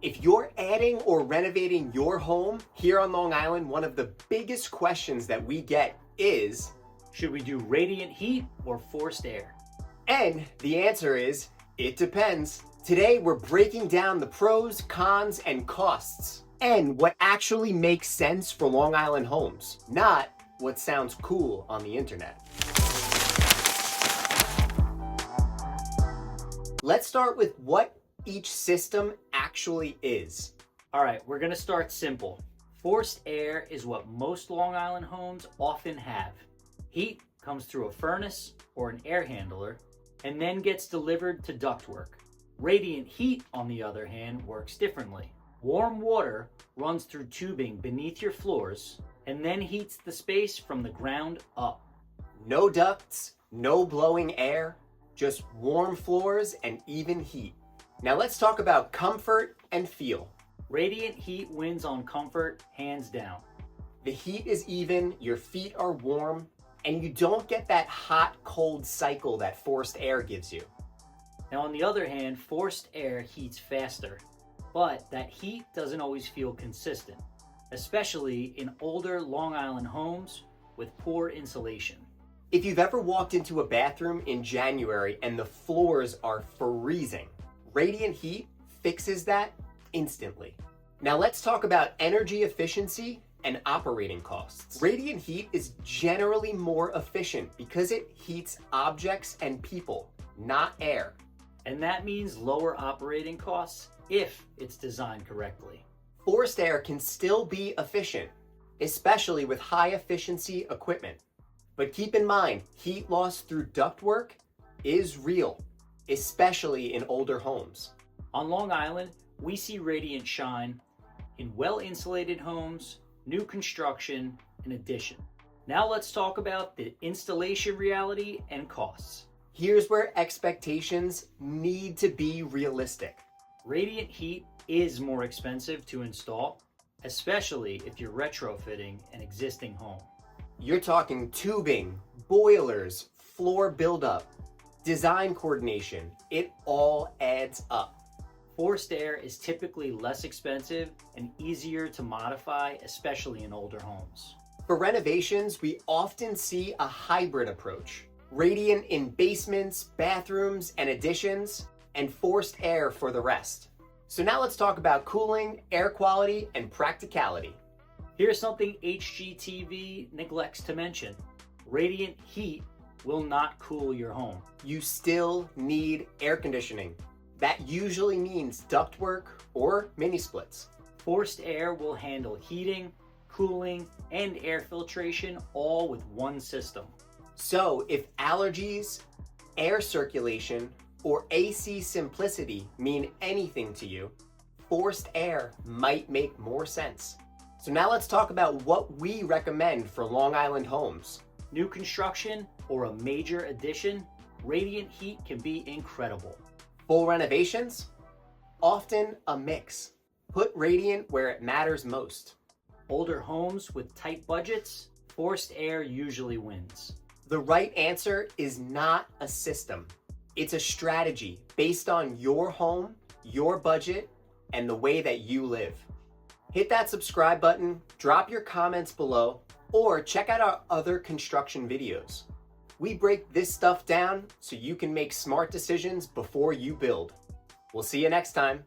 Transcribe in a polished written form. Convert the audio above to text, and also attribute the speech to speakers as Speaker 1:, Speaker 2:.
Speaker 1: If you're adding or renovating your home here on Long Island, one of the biggest questions that we get is,
Speaker 2: should we do radiant heat or forced air?
Speaker 1: and the answer is, it depends. Today, we're breaking down the pros, cons, and costs, and what actually makes sense for Long Island homes, not what sounds cool on the internet. Let's start with what each system actually is.
Speaker 2: All right, we're gonna start simple. Forced air is what most Long Island homes often have. Heat comes through a furnace or an air handler and then gets delivered to ductwork. Radiant heat, on the other hand, works differently. Warm water runs through tubing beneath your floors and then heats the space from the ground up.
Speaker 1: No ducts, no blowing air, just warm floors and even heat. Now let's talk about comfort and feel.
Speaker 2: Radiant heat wins on comfort, hands down.
Speaker 1: The heat is even, your feet are warm, and you don't get that hot-cold cycle that forced air gives you.
Speaker 2: Now on the other hand, forced air heats faster, but that heat doesn't always feel consistent, especially in older Long Island homes with poor insulation.
Speaker 1: If you've ever walked into a bathroom in January and the floors are freezing, radiant heat fixes that instantly. Now let's talk about energy efficiency and operating costs. Radiant heat is generally more efficient because it heats objects and people, not air.
Speaker 2: And that means lower operating costs if it's designed correctly.
Speaker 1: Forced air can still be efficient, especially with high efficiency equipment. But keep in mind, heat loss through ductwork is real, especially in older homes.
Speaker 2: On Long Island, we see radiant shine in well-insulated homes, new construction, and addition. Now let's talk about the installation reality and costs.
Speaker 1: Here's where expectations need to be realistic.
Speaker 2: Radiant heat is more expensive to install, especially if you're retrofitting an existing home.
Speaker 1: You're talking tubing, boilers, floor buildup, design coordination. It all adds up.
Speaker 2: Forced air is typically less expensive and easier to modify, especially in older homes.
Speaker 1: For renovations, we often see a hybrid approach. Radiant in basements, bathrooms, and additions, and forced air for the rest. So now let's talk about cooling, air quality, and practicality.
Speaker 2: Here's something HGTV neglects to mention. Radiant heat will not cool your home.
Speaker 1: You still need air conditioning. That usually means ductwork or mini splits.
Speaker 2: Forced air will handle heating, cooling, and air filtration all with one system.
Speaker 1: So if allergies, air circulation, or AC simplicity mean anything to you, forced air might make more sense. So now let's talk about what we recommend for Long Island homes.
Speaker 2: New construction or a major addition, radiant heat can be incredible.
Speaker 1: Full renovations? Often a mix. Put radiant where it matters most.
Speaker 2: Older homes with tight budgets, forced air usually wins.
Speaker 1: The right answer is not a system. It's a strategy based on your home, your budget, and the way that you live. Hit that subscribe button, drop your comments below, or check out our other construction videos. We break this stuff down so you can make smart decisions before you build. We'll see you next time.